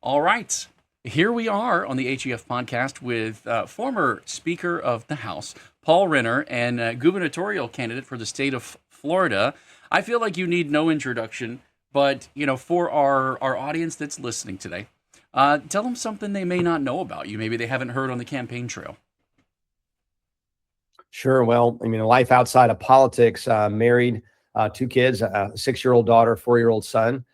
All right. Here we are on the HEF podcast with former Speaker of the House, Paul Renner, and gubernatorial candidate for the state of Florida. I feel like you need no introduction, but for our audience that's listening today, tell them something they may not know about you. Maybe they haven't heard on the campaign trail. Sure. Well, life outside of politics, married, two kids, a 6-year-old daughter, 4-year-old son.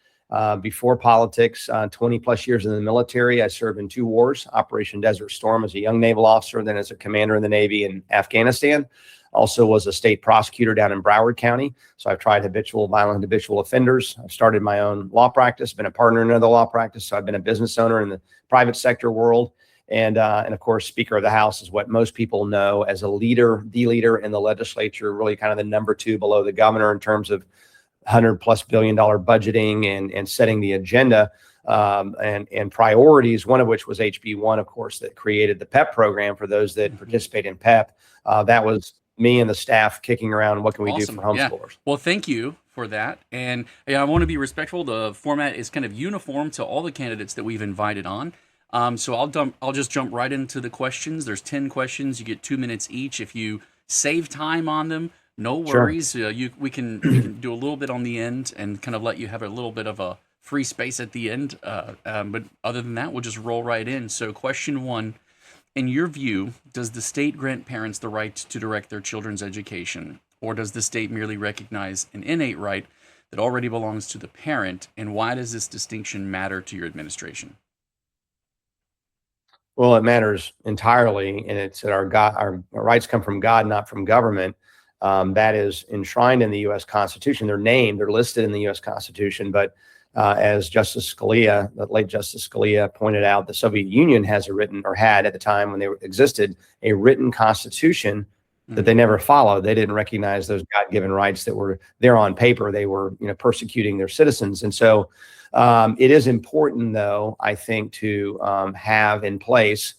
Before politics, 20 plus years in the military. I served in 2 wars, Operation Desert Storm as a young naval officer, then as a commander in the Navy in Afghanistan. Also was a state prosecutor down in Broward County. So I've tried violent habitual offenders. I've started my own law practice, been a partner in another law practice. So I've been a business owner in the private sector world. And of course, Speaker of the House is what most people know as the leader in the legislature, really kind of the number 2 below the governor in terms of $100+ billion budgeting and setting the agenda and priorities, one of which was HB1, of course, that created the PEP program for those that participate in PEP. That was me and the staff kicking around, what can we do for homeschoolers? Yeah. Well, thank you for that. And I want to be respectful. The format is kind of uniform to all the candidates that we've invited on. So I'll just jump right into the questions. There's 10 questions. You get 2 minutes each. If you save time on them, no worries. Sure. We can do a little bit on the end and kind of let you have a little bit of a free space at the end. But other than that, we'll just roll right in. So question 1, in your view, does the state grant parents the right to direct their children's education, or does the state merely recognize an innate right that already belongs to the parent? And why does this distinction matter to your administration? Well, it matters entirely, and it's that our rights come from God, not from government. That is enshrined in the U.S. Constitution. They're listed in the U.S. Constitution. But as Justice Scalia, the late Justice Scalia, pointed out, the Soviet Union had at the time when they existed, a written constitution that they never followed. They didn't recognize those God-given rights that were there on paper. They were, persecuting their citizens. And so it is important, though, I think, to have in place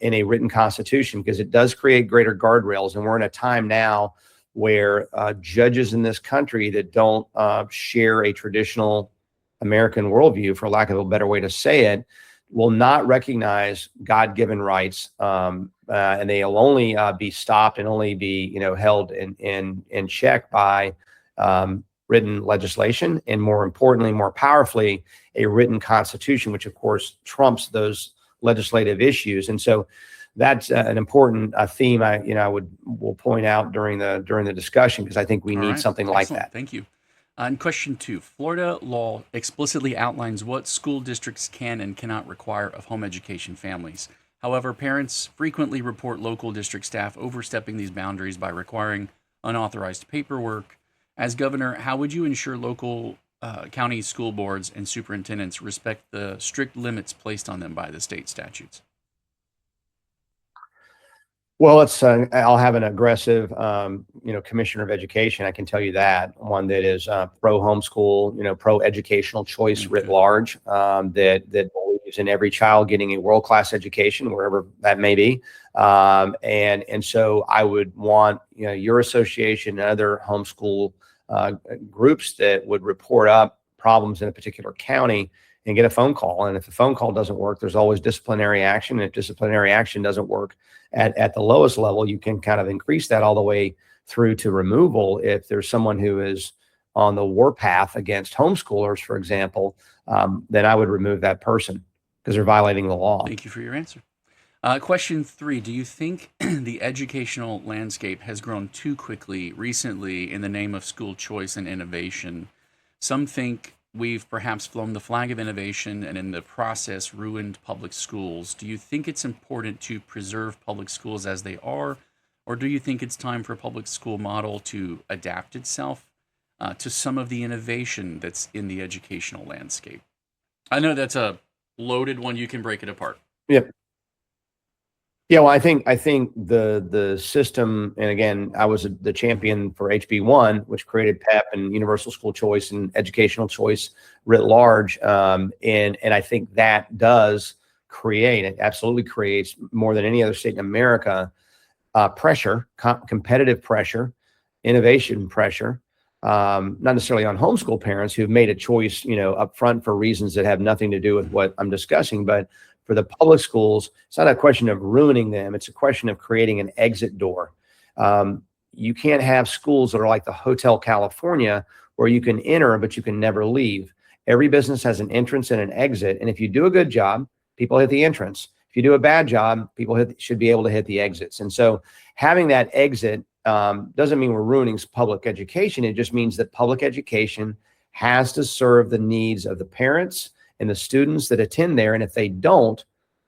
in a written constitution, because it does create greater guardrails. And we're in a time now where judges in this country that don't share a traditional American worldview, for lack of a better way to say it, will not recognize God-given rights, and they'll only be stopped and only be held in check by written legislation, and more importantly, more powerfully, a written constitution, which of course trumps those legislative issues. And so that's an important theme will point out during the discussion, because I think we need something like that. Thank you. And question 2, Florida law explicitly outlines what school districts can and cannot require of home education families. However, parents frequently report local district staff overstepping these boundaries by requiring unauthorized paperwork. As governor, how would you ensure local county school boards and superintendents respect the strict limits placed on them by the state statutes? Well, I'll have an aggressive, commissioner of education. I can tell you that, one that is pro homeschool, pro educational choice writ large, that believes in every child getting a world-class education, wherever that may be. And so I would want, your association and other homeschool groups that would report up problems in a particular county and get a phone call. And if the phone call doesn't work, there's always disciplinary action. And if disciplinary action doesn't work at the lowest level, you can kind of increase that all the way through to removal. If there's someone who is on the warpath against homeschoolers, for example, then I would remove that person because they're violating the law. Thank you for your answer. Question 3, do you think the educational landscape has grown too quickly recently in the name of school choice and innovation? Some think we've perhaps flown the flag of innovation and in the process ruined public schools. Do you think it's important to preserve public schools as they are, or do you think it's time for public school model to adapt itself to some of the innovation that's in the educational landscape? I know that's a loaded one. You can break it apart. Yep. Yeah, well, I think the system, and again, I was the champion for HB1, which created PEP and universal school choice and educational choice writ large, and I think that does create, it absolutely creates more than any other state in America, pressure, competitive pressure, innovation pressure, not necessarily on homeschool parents who've made a choice, up front for reasons that have nothing to do with what I'm discussing, but for the public schools, it's not a question of ruining them. It's a question of creating an exit door. You can't have schools that are like the Hotel California where you can enter, but you can never leave. Every business has an entrance and an exit. And if you do a good job, people hit the entrance. If you do a bad job, people should be able to hit the exits. And so having that exit doesn't mean we're ruining public education. It just means that public education has to serve the needs of the parents and the students that attend there. And if they don't,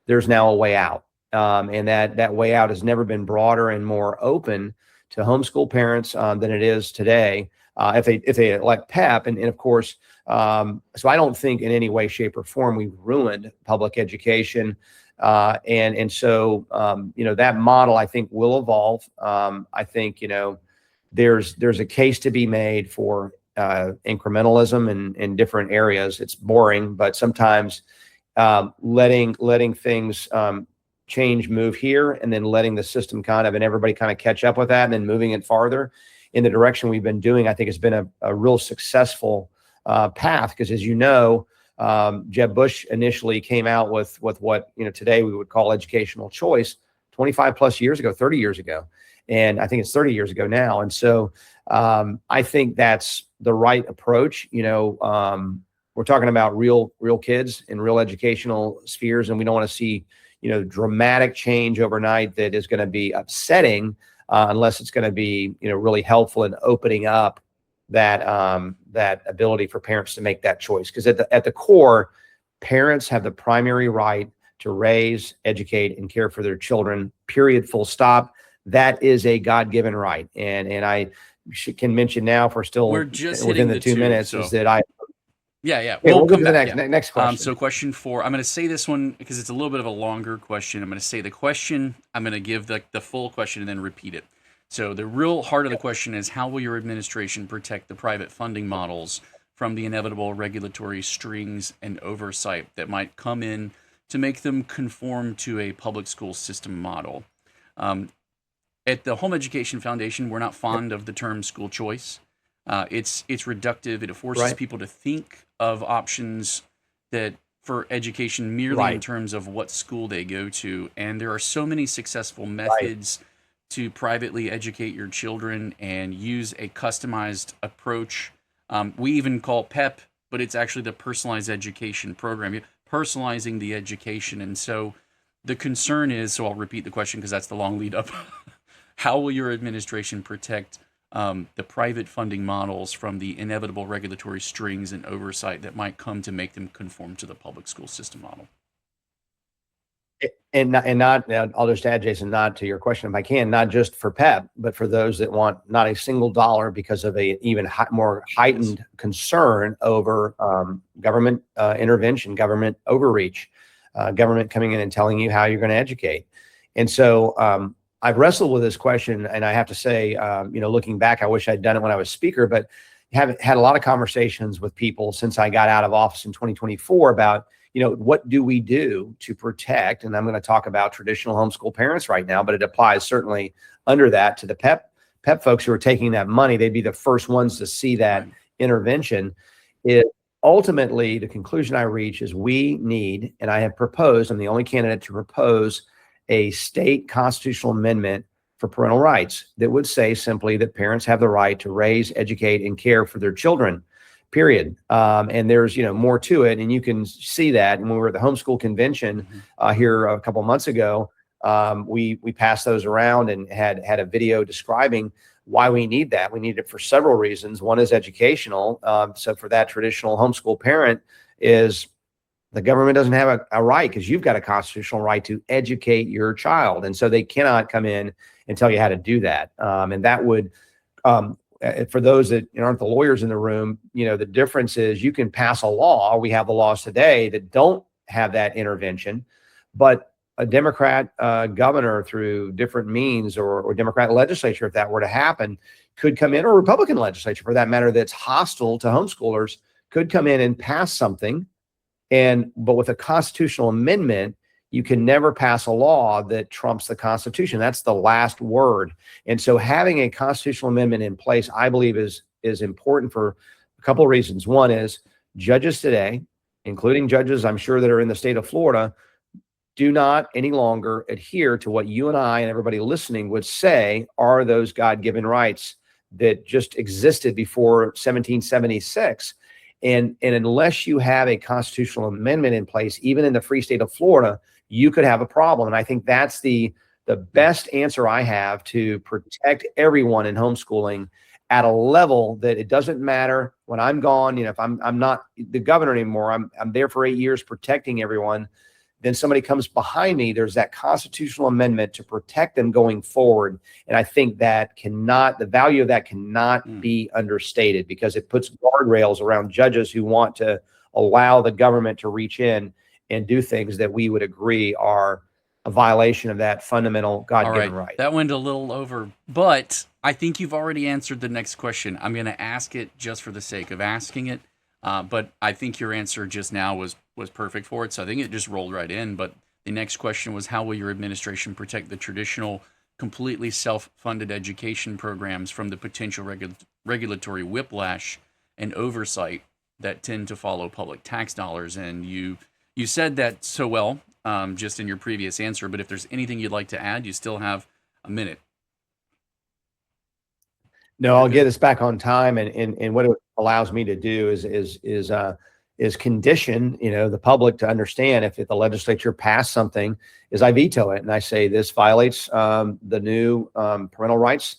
there's now a way out. And that way out has never been broader and more open to homeschool parents than it is today. If they elect PEP, and of course, so I don't think in any way, shape, or form we've ruined public education, and so that model I think will evolve. I think there's a case to be made for incrementalism in different areas. It's boring, but sometimes letting things change, move here, and then letting the system and everybody kind of catch up with that, and then moving it farther in the direction we've been doing, I think has been a real successful path. Because as Jeb Bush initially came out with what today we would call educational choice 25 plus years ago, 30 years ago. And I think it's 30 years ago now. And so I think that's the right approach. We're talking about real kids in real educational spheres, and we don't want to see dramatic change overnight that is going to be upsetting unless it's going to be really helpful in opening up that ability for parents to make that choice. Because at the core, parents have the primary right to raise, educate, and care for their children, period, full stop. That is a God-given right. And I can mention now, if we're just within the 2 minutes, so. Is that Yeah. We'll go to the next question. So question 4, I'm going to say this one because it's a little bit of a longer question. I'm going to say the question, I'm going to give the full question and then repeat it. So the real heart of the question is, how will your administration protect the private funding models from the inevitable regulatory strings and oversight that might come in to make them conform to a public school system model? At the Home Education Foundation, we're not fond of the term school choice. It's reductive. It forces people to think of options that for education merely in terms of what school they go to. And there are so many successful methods to privately educate your children and use a customized approach. We even call PEP, but it's actually the personalized education program. You're personalizing the education. And so the concern is, so I'll repeat the question because that's the long lead up. How will your administration protect the private funding models from the inevitable regulatory strings and oversight that might come to make them conform to the public school system model? And not, I'll just add, Jason, not to your question, if I can, not just for PEP, but for those that want not a single dollar because of a even more heightened concern over government intervention, government overreach, government coming in and telling you how you're going to educate. And so I've wrestled with this question, and I have to say, looking back, I wish I'd done it when I was speaker, but have had a lot of conversations with people since I got out of office in 2024 about, what do we do to protect? And I'm going to talk about traditional homeschool parents right now, but it applies certainly under that to the PEP folks who are taking that money. They'd be the first ones to see that intervention. Ultimately, the conclusion I reach is we need, and I have proposed, I'm the only candidate to propose a state constitutional amendment for parental rights that would say simply that parents have the right to raise, educate, and care for their children, period. And there's, more to it. And you can see that. And when we were at the homeschool convention here a couple of months ago, we passed those around and had a video describing why we need that. We need it for several reasons. One is educational. So for that traditional homeschool parent is the government doesn't have a right, because you've got a constitutional right to educate your child. And so they cannot come in and tell you how to do that. And that would, for those that aren't the lawyers in the room, the difference is you can pass a law. We have the laws today that don't have that intervention, but a Democrat governor through different means or Democrat legislature, if that were to happen, could come in, or Republican legislature for that matter, that's hostile to homeschoolers, could come in and pass something. But with a constitutional amendment, you can never pass a law that trumps the Constitution. That's the last word. And so having a constitutional amendment in place, I believe is is important for a couple of reasons. One is judges today, including judges I'm sure that are in the state of Florida, do not any longer adhere to what you and I and everybody listening would say are those God-given rights that just existed before 1776. And unless you have a constitutional amendment in place, even in the free state of Florida, you could have a problem. And I think that's the best answer I have to protect everyone in homeschooling at a level that it doesn't matter when I'm gone. If I'm not the governor anymore, I'm there for 8 years protecting everyone. Then somebody comes behind me, there's that constitutional amendment to protect them going forward. And I think that the value of that cannot be understated, because it puts guardrails around judges who want to allow the government to reach in and do things that we would agree are a violation of that fundamental God-given right. That went a little over, but I think you've already answered the next question. I'm going to ask it just for the sake of asking it. But I think your answer just now was perfect for it. So I think it just rolled right in. But the next question was, how will your administration protect the traditional, completely self-funded education programs from the potential regulatory whiplash and oversight that tend to follow public tax dollars? And you said that so well just in your previous answer. But if there's anything you'd like to add, you still have a minute. No, I'll get us back on time, and what it allows me to do is condition, the public to understand if the legislature passed something, is I veto it and I say this violates the new parental rights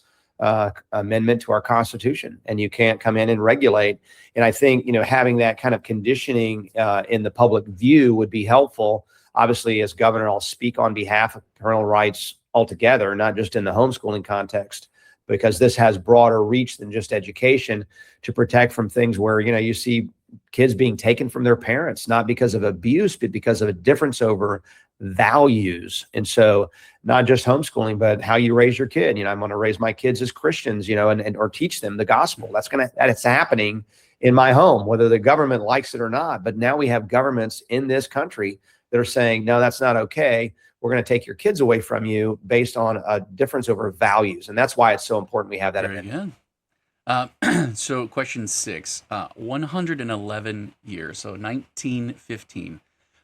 amendment to our Constitution, and you can't come in and regulate. And I think having that kind of conditioning in the public view would be helpful. Obviously, as governor, I'll speak on behalf of parental rights altogether, not just in the homeschooling context, because this has broader reach than just education, to protect from things where, you see kids being taken from their parents, not because of abuse, but because of a difference over values. And so not just homeschooling, but how you raise your kid. I'm going to raise my kids as Christians, or teach them the gospel. That's happening in my home, whether the government likes it or not. But now we have governments in this country that are saying, no, that's not okay. We're going to take your kids away from you based on a difference over values. And that's why it's so important we have that amendment. So question 6, 111 years, so 1915,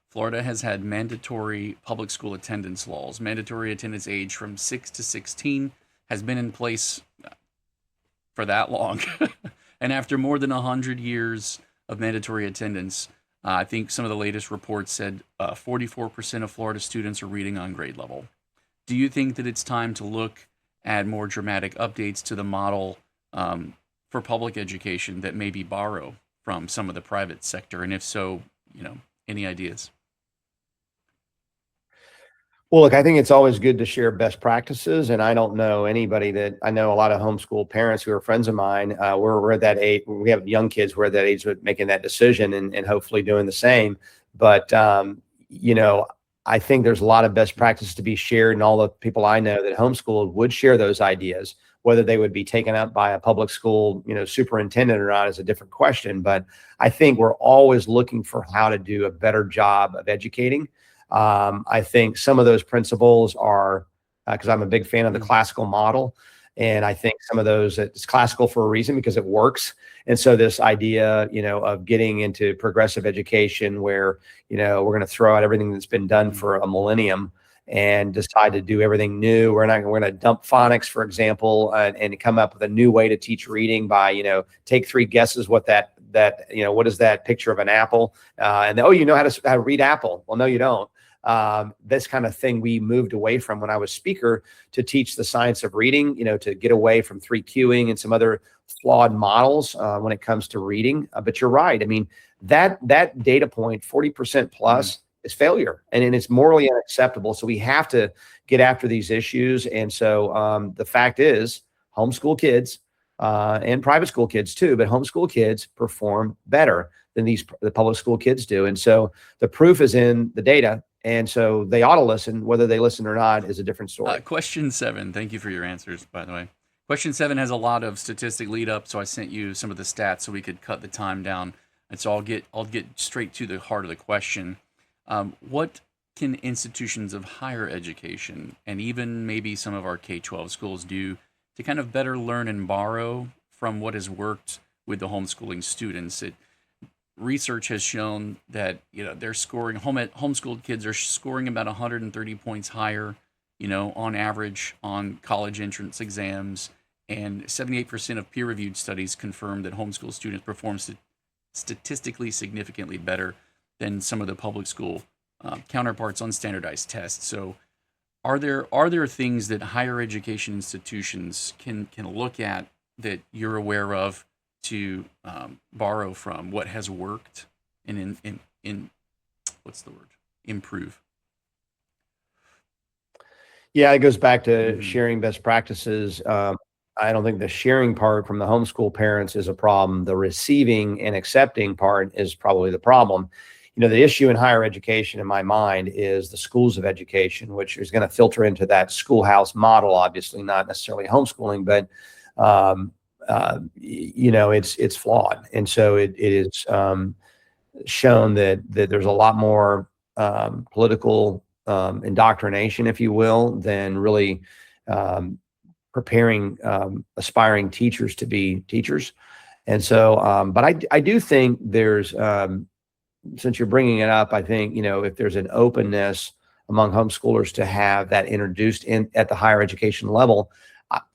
Florida has had mandatory public school attendance laws. Mandatory attendance age from 6 to 16 has been in place for that long. And after more than 100 years of mandatory attendance, I think some of the latest reports said 44% of Florida students are reading on grade level. Do you think that it's time to look at more dramatic updates to the model for public education that maybe borrow from some of the private sector? And if so, any ideas? Well, look, I think it's always good to share best practices. And I don't know anybody I know a lot of homeschool parents who are friends of mine. We're at that age. We have young kids. We're at that age of making that decision and hopefully doing the same. But, I think there's a lot of best practices to be shared. And all the people I know that homeschooled would share those ideas. Whether they would be taken up by a public school, superintendent or not is a different question. But I think we're always looking for how to do a better job of educating. I think some of those principles are, because I'm a big fan of the classical model, and I think some of those, it's classical for a reason because it works. And so this idea, of getting into progressive education where, we're going to throw out everything that's been done for a millennium and decide to do everything new. We're going to dump phonics, for example, and come up with a new way to teach reading by, take 3 guesses what what is that picture of an apple? And then, you know how to read apple. Well, no, you don't. This kind of thing we moved away from when I was speaker, to teach the science of reading, to get away from 3 cueing and some other flawed models when it comes to reading. But you're right. I mean, that data point, 40% plus, is failure, and it's morally unacceptable. So we have to get after these issues. And so the fact is, homeschool kids and private school kids too, but homeschool kids perform better than the public school kids do. And so the proof is in the data. And so they ought to listen. Whether they listen or not is a different story. Question 7. Thank you for your answers, by the way. Question 7 has a lot of statistic lead up, so I sent you some of the stats so we could cut the time down. And so I'll get straight to the heart of the question. What can institutions of higher education and even maybe some of our K-12 schools do to kind of better learn and borrow from what has worked with the homeschooling students. Research has shown that they're scoring homeschooled kids are scoring about 130 points higher, on average on college entrance exams, and 78% of peer-reviewed studies confirm that homeschool students perform statistically significantly better than some of the public school counterparts on standardized tests. So, are there things that higher education institutions can look at that you're aware of to borrow from what has worked and in what's the word, improve? Yeah, it goes back to sharing best practices. I don't think the sharing part from the homeschool parents is a problem. The receiving and accepting part is probably the problem. The issue in higher education, in my mind, is the schools of education, which is going to filter into that schoolhouse model, obviously not necessarily homeschooling, but it's flawed. And so it is shown that there's a lot more political indoctrination, if you will, than really preparing aspiring teachers to be teachers. And so, but I do think there's, since you're bringing it up, I think, if there's an openness among homeschoolers to have that introduced in at the higher education level,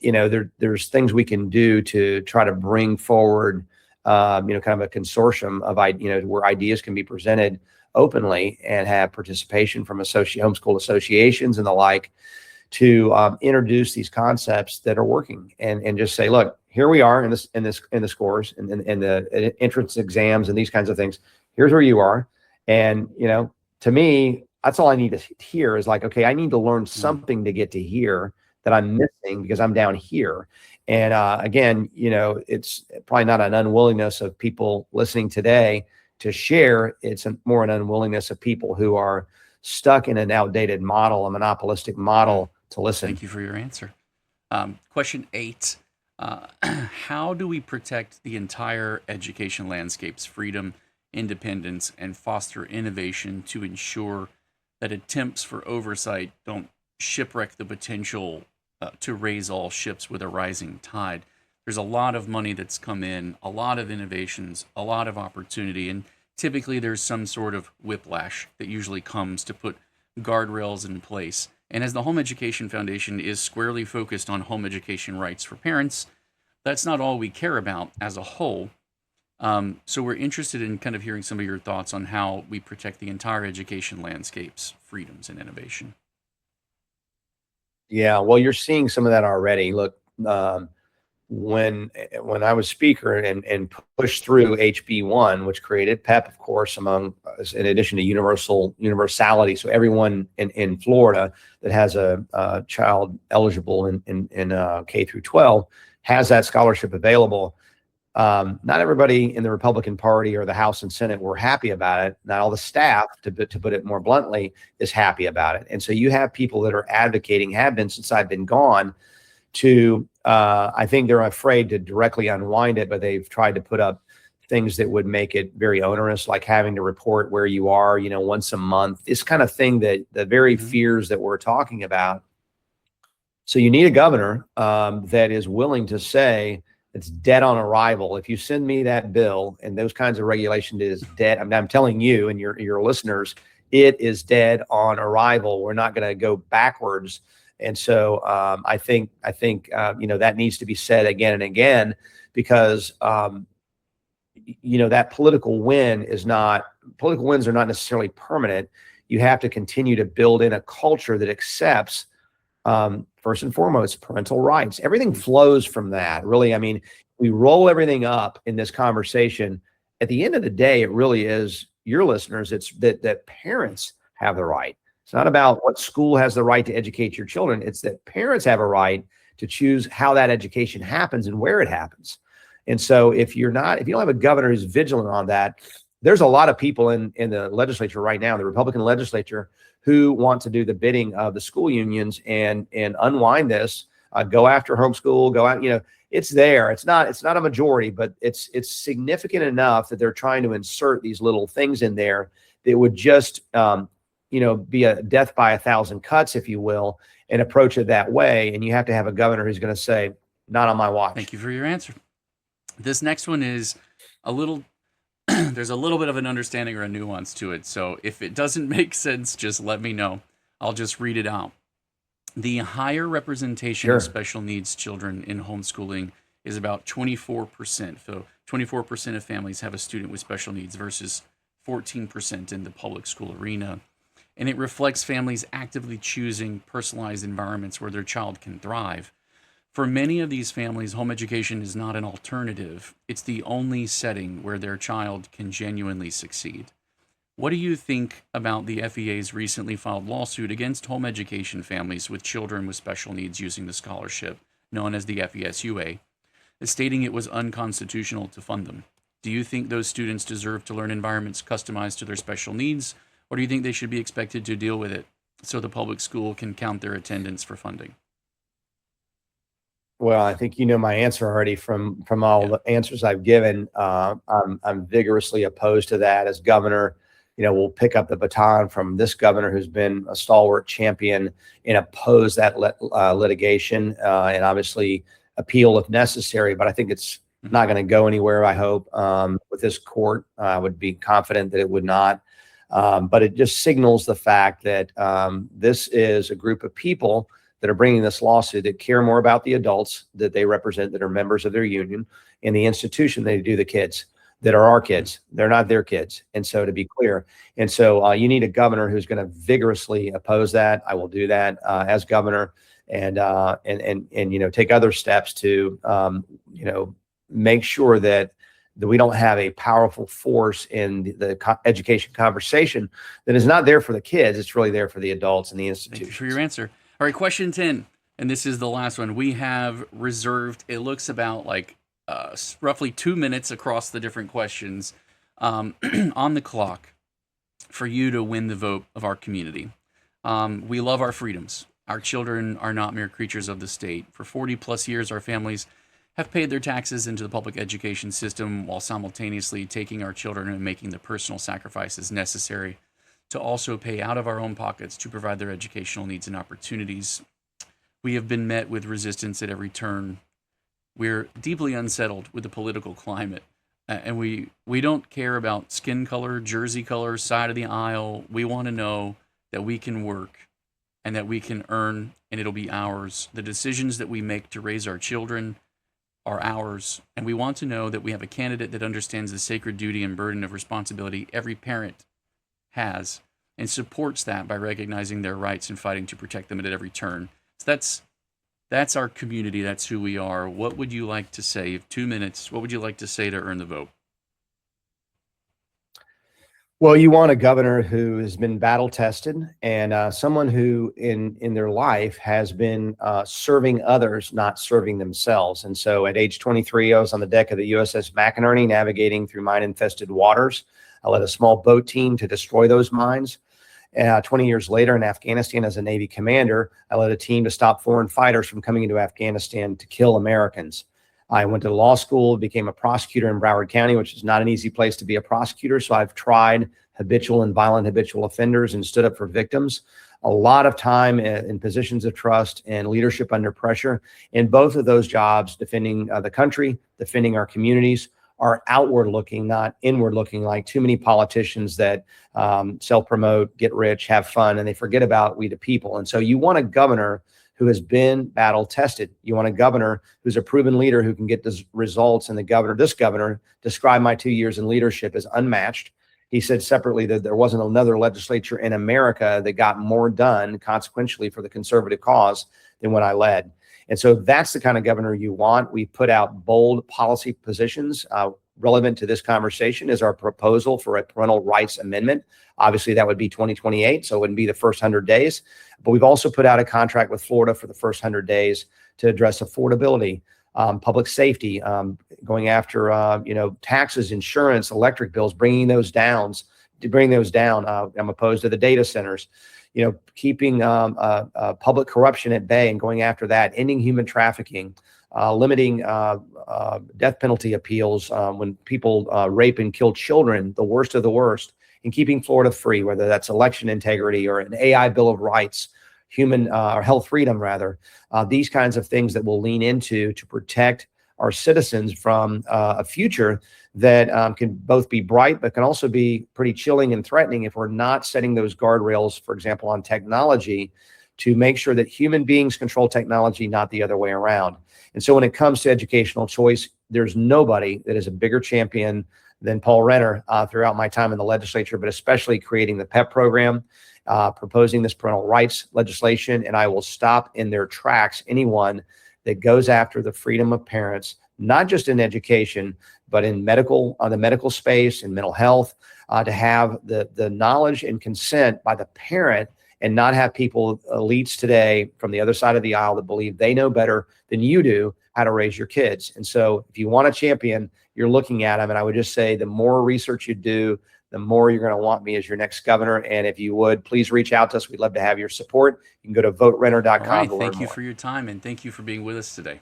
there's things we can do to try to bring forward, kind of a consortium of, where ideas can be presented openly and have participation from homeschool associations and the like, to introduce these concepts that are working and just say, look, here we are in the scores and the entrance exams and these kinds of things. Here's where you are. And, to me, that's all I need to hear is like, okay, I need to learn something to get to here that I'm missing because I'm down here. And again, it's probably not an unwillingness of people listening today to share. It's more an unwillingness of people who are stuck in an outdated model, a monopolistic model, to listen. Thank you for your answer. Question 8. How do we protect the entire education landscape's freedom, independence, and foster innovation to ensure that attempts for oversight don't shipwreck the potential to raise all ships with a rising tide? There's a lot of money that's come in, a lot of innovations, a lot of opportunity, and typically there's some sort of whiplash that usually comes to put guardrails in place. And as the Home Education Foundation is squarely focused on home education rights for parents, that's not all we care about as a whole. So we're interested in kind of hearing some of your thoughts on how we protect the entire education landscape's freedoms and innovation. Yeah, well, you're seeing some of that already. Look, when I was speaker and pushed through HB1, which created PEP, of course, in addition to universality. So everyone in Florida that has a child eligible in K through 12 has that scholarship available. Not everybody in the Republican Party or the House and Senate were happy about it. Not all the staff, to put it more bluntly, is happy about it. And so you have people that are advocating, have been since I've been gone, to I think they're afraid to directly unwind it, but they've tried to put up things that would make it very onerous, like having to report where you are, once a month, this kind of thing, that the very fears that we're talking about. So you need a governor that is willing to say, it's dead on arrival. If you send me that bill and those kinds of regulation is dead, I'm telling you and your listeners, it is dead on arrival. We're not going to go backwards. And so I think that needs to be said again and again, because that political wins are not necessarily permanent. You have to continue to build in a culture that accepts, first and foremost, parental rights. Everything flows from that, really. I mean, we roll everything up in this conversation. At the end of the day, it really is, your listeners, it's that parents have the right. It's not about what school has the right to educate your children. It's that parents have a right to choose how that education happens and where it happens. And so if you don't have a governor who's vigilant on that, there's a lot of people in the legislature right now, the Republican legislature, who want to do the bidding of the school unions and unwind this, go after homeschool, go out, it's there. It's not a majority, but it's significant enough that they're trying to insert these little things in there that would just, be a death by 1,000 cuts, if you will, and approach it that way. And you have to have a governor who's going to say, not on my watch. Thank you for your answer. This next one is a little, there's a little bit of an understanding or a nuance to it. So if it doesn't make sense, just let me know. I'll just read it out. The higher representation of Sure. special needs children in homeschooling is about 24%. So 24% of families have a student with special needs versus 14% in the public school arena. And it reflects families actively choosing personalized environments where their child can thrive. For many of these families, home education is not an alternative, it's the only setting where their child can genuinely succeed. What do you think about the FEA's recently filed lawsuit against home education families with children with special needs using the scholarship, known as the FESUA, stating it was unconstitutional to fund them? Do you think those students deserve to learn environments customized to their special needs, or do you think they should be expected to deal with it so the public school can count their attendance for funding? Well, I think you know my answer already from all Yeah. the answers I've given. I'm vigorously opposed to that as governor. We'll pick up the baton from this governor who's been a stalwart champion and oppose that litigation and obviously appeal if necessary. But I think it's Mhm. not going to go anywhere. I hope with this court, I would be confident that it would not. But it just signals the fact that this is a group of people that are bringing this lawsuit that care more about the adults that they represent, that are members of their union, and the institution they do, the kids that are our kids. They're not their kids. And so, to be clear, and so you need a governor who's going to vigorously oppose that. I will do that as governor, and take other steps to make sure that we don't have a powerful force in the education conversation that is not there for the kids. It's really there for the adults and the Thank you for your institutions. answer. All right, question 10. And this is the last one. We have reserved, it looks about like roughly 2 minutes across the different questions on the clock for you to win the vote of our community. We love our freedoms. Our children are not mere creatures of the state. For 40 plus years, our families have paid their taxes into the public education system while simultaneously taking our children and making the personal sacrifices necessary to also pay out of our own pockets to provide their educational needs and opportunities. We have been met with resistance at every turn. We're deeply unsettled with the political climate. And we don't care about skin color, jersey color, side of the aisle. We want to know that we can work and that we can earn and it'll be ours. The decisions that we make to raise our children are ours. And we want to know that we have a candidate that understands the sacred duty and burden of responsibility every parent has and supports that by recognizing their rights and fighting to protect them at every turn. So that's our community. That's who we are. What would you like to say? 2 minutes. What would you like to say to earn the vote? Well, you want a governor who has been battle tested and someone who in their life has been serving others, not serving themselves. And so at age 23, I was on the deck of the USS McInerney navigating through mine-infested waters. I led a small boat team to destroy those mines. 20 years later in Afghanistan as a Navy commander, I led a team to stop foreign fighters from coming into Afghanistan to kill Americans. I went to law school, became a prosecutor in Broward County, which is not an easy place to be a prosecutor. So I've tried habitual and violent habitual offenders and stood up for victims. A lot of time in positions of trust and leadership under pressure. In both of those jobs, defending the country, defending our communities, are outward looking, not inward looking, like too many politicians that self-promote, get rich, have fun, and they forget about we the people. And so you want a governor who has been battle tested. You want a governor who's a proven leader who can get the results. And this governor described my 2 years in leadership as unmatched. He said separately that there wasn't another legislature in America that got more done consequentially for the conservative cause than when I led. And so that's the kind of governor you want. We put out bold policy positions. Relevant to this conversation is our proposal for a parental rights amendment. Obviously, that would be 2028, so it wouldn't be the first 100 days. But we've also put out a contract with Florida for the first 100 days to address affordability, public safety, going after taxes, insurance, electric bills, bringing those down. I'm opposed to the data centers. Keeping public corruption at bay and going after that, ending human trafficking, limiting death penalty appeals when people rape and kill children, the worst of the worst, and keeping Florida free, whether that's election integrity or an AI Bill of Rights, human or health freedom, rather, these kinds of things that we'll lean into to protect our citizens from a future that can both be bright, but can also be pretty chilling and threatening if we're not setting those guardrails, for example, on technology, to make sure that human beings control technology, not the other way around. And so when it comes to educational choice, there's nobody that is a bigger champion than Paul Renner throughout my time in the legislature, but especially creating the PEP program, proposing this parental rights legislation. And I will stop in their tracks anyone that goes after the freedom of parents, not just in education, but in medical, on the medical space and mental health, to have the knowledge and consent by the parent, and not have people, elites today from the other side of the aisle, that believe they know better than you do how to raise your kids. And so if you want a champion, you're looking at them. And I would just say the more research you do, the more you're going to want me as your next governor. And if you would, please reach out to us. We'd love to have your support. You can go to voterenner.com. All right, thank you for your time, and thank you for being with us today.